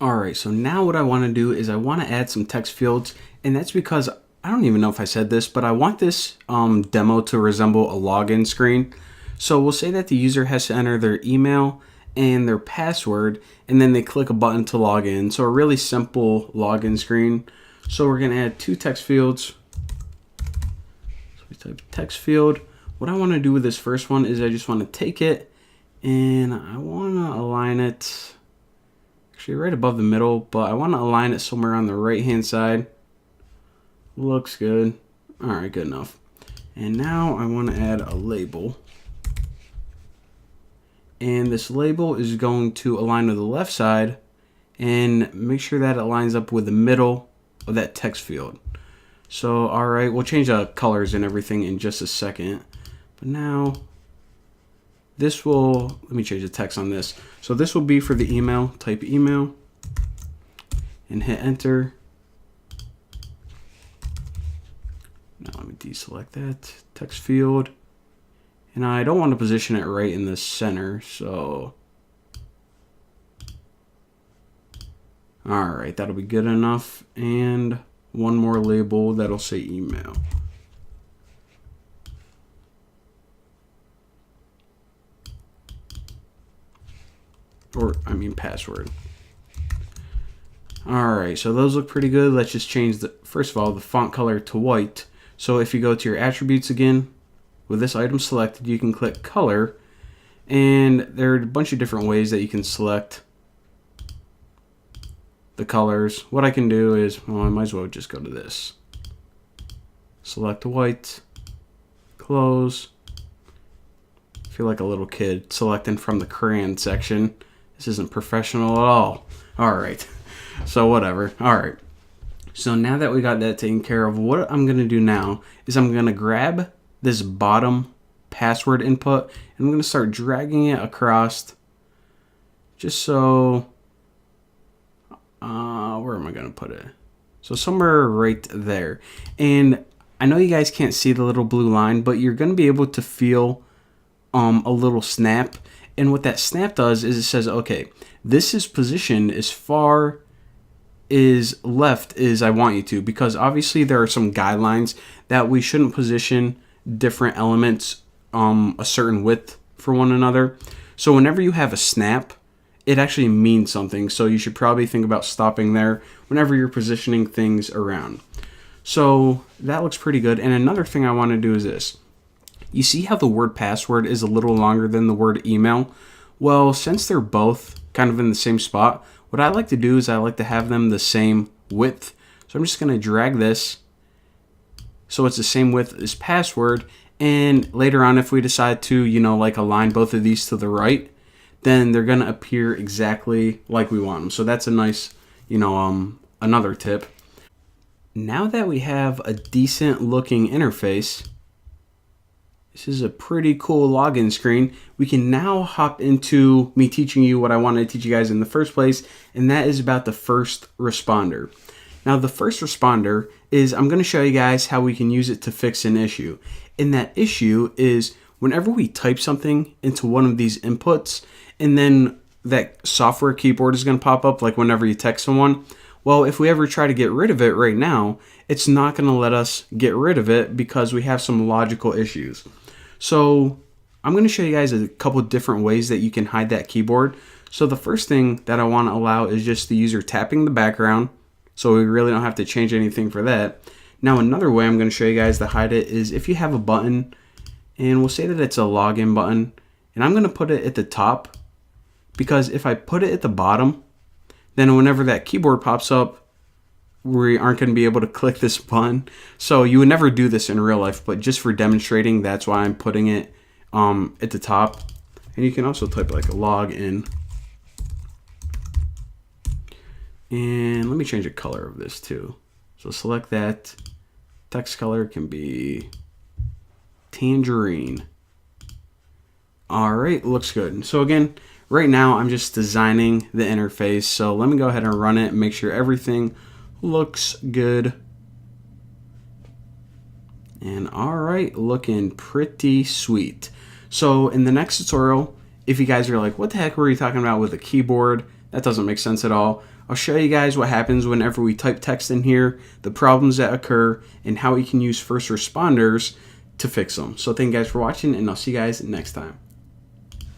Alright, so now what I want to do is I want to add some text fields, and that's because I don't even know if I said this, but I want this demo to resemble a login screen. So we'll say that the user has to enter their email and their password, and then they click a button to log in. So a really simple login screen. So we're going to add two text fields. So we type text field. What I want to do with this first one is I just want to take it and I want to align it actually right above the middle, but I want to align it somewhere on the right hand side. Looks good. Alright, good enough. And now I want to add a label. And this label is going to align to the left side and make sure that it lines up with the middle of that text field. So, alright, we'll change the colors and everything in just a second. But now, this will, let me change the text on this. So this will be for the email. Type email and hit enter. Now let me deselect that text field. And I don't want to position it right in the center, so alright, that'll be good enough. And one more label that'll say email. Or, I mean password. Alright, so those look pretty good. Let's just change the, first of all, the font color to white. So if you go to your attributes again, with this item selected, you can click color, and there are a bunch of different ways that you can select the colors. What I can do is, well, I might as well just go to this. Select white, close. I feel like a little kid selecting from the crayon section. This isn't professional at all. Alright, so whatever. Alright, so now that we got that taken care of, what I'm going to do now is I'm going to grab this bottom password input and I'm going to start dragging it across just so, where am I going to put it? So somewhere right there. And I know you guys can't see the little blue line, but you're going to be able to feel a little snap. And what that snap does is it says, okay, this is positioned as far as left as I want you to, because obviously there are some guidelines that we shouldn't position different elements a certain width for one another. So whenever you have a snap, it actually means something. So you should probably think about stopping there whenever you're positioning things around. So that looks pretty good. And another thing I want to do is this. You see how the word password is a little longer than the word email? Well, since they're both kind of in the same spot, what I like to do is I like to have them the same width. So I'm just going to drag this so it's the same width as password. And later on, if we decide to, like align both of these to the right, then they're going to appear exactly like we want them. So that's a nice, another tip. Now that we have a decent looking interface, this is a pretty cool login screen. We can now hop into me teaching you what I wanted to teach you guys in the first place, and that is about the first responder. Now, the first responder is I'm going to show you guys how we can use it to fix an issue. And that issue is whenever we type something into one of these inputs, and then that software keyboard is going to pop up, like whenever you text someone. Well, if we ever try to get rid of it right now, it's not going to let us get rid of it because we have some logical issues. So I'm going to show you guys a couple different ways that you can hide that keyboard. So the first thing that I want to allow is just the user tapping the background. So we really don't have to change anything for that. Now another way I'm going to show you guys to hide it is if you have a button, and we'll say that it's a login button, and I'm going to put it at the top, because if I put it at the bottom, then whenever that keyboard pops up, we aren't going to be able to click this button. So you would never do this in real life, but just for demonstrating, that's why I'm putting it at the top. And you can also type like a log in. And let me change the color of this too. So select that. Text color can be tangerine. All right, looks good. So again, right now I'm just designing the interface. So let me go ahead and run it and make sure everything looks good. And all right, looking pretty sweet. So in the next tutorial, if you guys are like, what the heck were you talking about with a keyboard? That doesn't make sense at all. I'll show you guys what happens whenever we type text in here, the problems that occur, and how we can use first responders to fix them. So thank you guys for watching, and I'll see you guys next time.